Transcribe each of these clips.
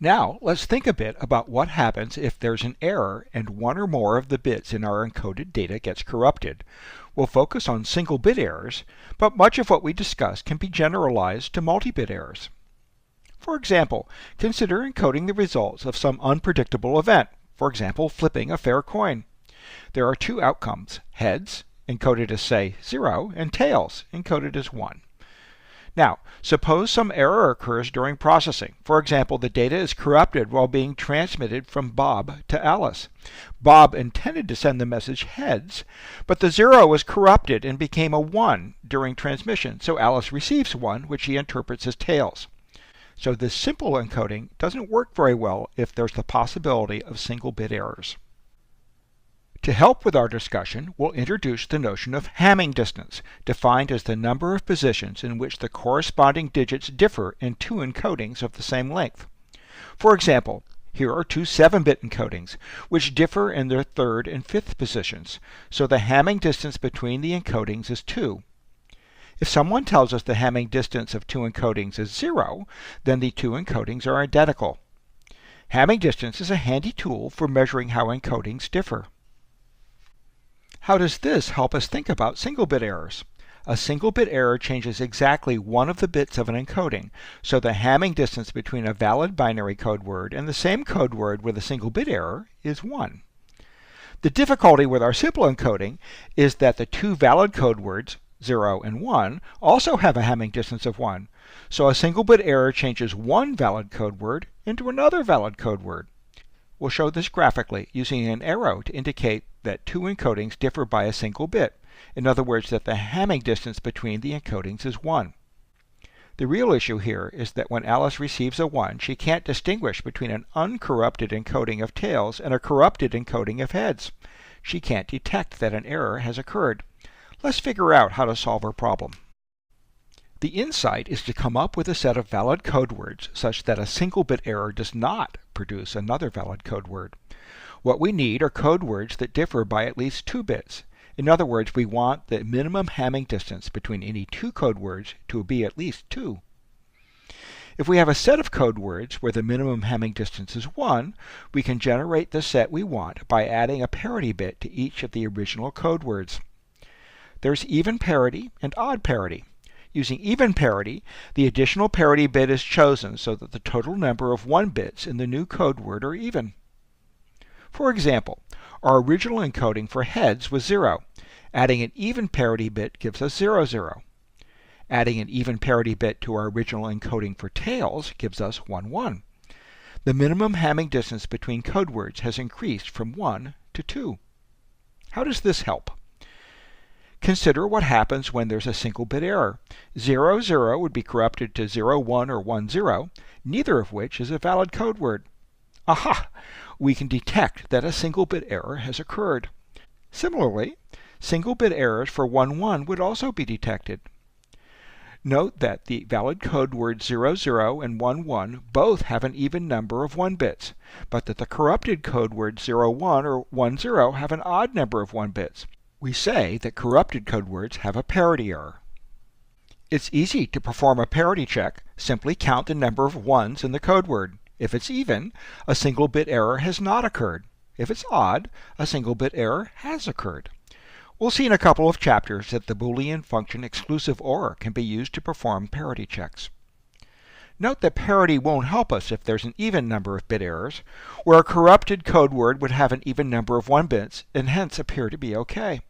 Now, let's think a bit about what happens if there's an error and one or more of the bits in our encoded data gets corrupted. We'll focus on single-bit errors, but much of what we discuss can be generalized to multi-bit errors. For example, consider encoding the results of some unpredictable event, for example, flipping a fair coin. There are two outcomes, heads, encoded as, say, 0, and tails, encoded as 1. Now, suppose some error occurs during processing. For example, the data is corrupted while being transmitted from Bob to Alice. Bob intended to send the message heads, but the 0 was corrupted and became a 1 during transmission, so Alice receives 1, which she interprets as tails. So this simple encoding doesn't work very well if there's the possibility of single-bit errors. To help with our discussion, we'll introduce the notion of Hamming distance, defined as the number of positions in which the corresponding digits differ in two encodings of the same length. For example, here are two 7-bit encodings, which differ in their third and fifth positions, so the Hamming distance between the encodings is 2. If someone tells us the Hamming distance of two encodings is 0, then the two encodings are identical. Hamming distance is a handy tool for measuring how encodings differ. How does this help us think about single-bit errors? A single-bit error changes exactly one of the bits of an encoding, so the Hamming distance between a valid binary code word and the same code word with a single-bit error is 1. The difficulty with our simple encoding is that the two valid code words, 0 and 1, also have a Hamming distance of 1, so a single-bit error changes one valid code word into another valid code word. We'll show this graphically using an arrow to indicate that two encodings differ by a single bit. In other words, that the Hamming distance between the encodings is 1. The real issue here is that when Alice receives a 1, she can't distinguish between an uncorrupted encoding of tails and a corrupted encoding of heads. She can't detect that an error has occurred. Let's figure out how to solve her problem. The insight is to come up with a set of valid code words such that a single-bit error does not produce another valid code word. What we need are code words that differ by at least 2 bits. In other words, we want the minimum Hamming distance between any two code words to be at least 2. If we have a set of code words where the minimum Hamming distance is 1, we can generate the set we want by adding a parity bit to each of the original code words. There's even parity and odd parity. Using even parity, the additional parity bit is chosen so that the total number of 1 bits in the new code word are even. For example, our original encoding for heads was 0. Adding an even parity bit gives us 0, 0. Adding an even parity bit to our original encoding for tails gives us 1, 1. The minimum Hamming distance between code words has increased from 1 to 2. How does this help? Consider what happens when there's a single-bit error. 0, 0 would be corrupted to 0, 1 or 1, 0, neither of which is a valid code word. Aha! We can detect that a single-bit error has occurred. Similarly, single-bit errors for 1, 1 would also be detected. Note that the valid code words 0, 0 and 1, 1 both have an even number of 1 bits, but that the corrupted code words 0, 1 or 1, 0 have an odd number of 1 bits. We say that corrupted code words have a parity error. It's easy to perform a parity check. Simply count the number of 1s in the code word. If it's even, a single-bit error has not occurred. If it's odd, a single-bit error has occurred. We'll see in a couple of chapters that the Boolean function exclusive OR can be used to perform parity checks. Note that parity won't help us if there's an even number of bit errors, where a corrupted code word would have an even number of 1 bits and hence appear to be okay.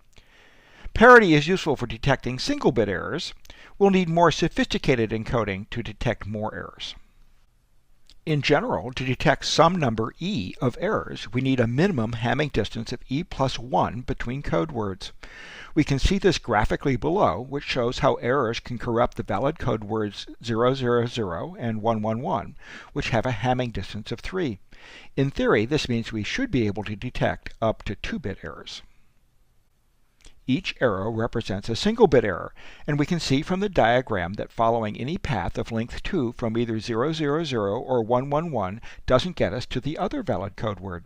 Parity is useful for detecting single-bit errors. We'll need more sophisticated encoding to detect more errors. In general, to detect some number e of errors, we need a minimum Hamming distance of e plus 1 between code words. We can see this graphically below, which shows how errors can corrupt the valid code words 0, 0, 0 and 1, 1, 1, which have a Hamming distance of 3. In theory, this means we should be able to detect up to 2-bit errors. Each arrow represents a single-bit error, and we can see from the diagram that following any path of length 2 from either 0, 0, 0 or 1, 1, 1 doesn't get us to the other valid code word.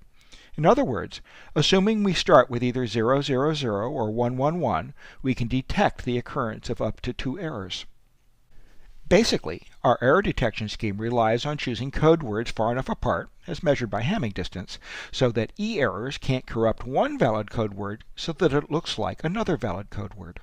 In other words, assuming we start with either 0, 0, 0 or 1, 1, 1, we can detect the occurrence of up to 2 errors. Basically, our error detection scheme relies on choosing code words far enough apart, as measured by Hamming distance, so that E errors can't corrupt one valid code word so that it looks like another valid code word.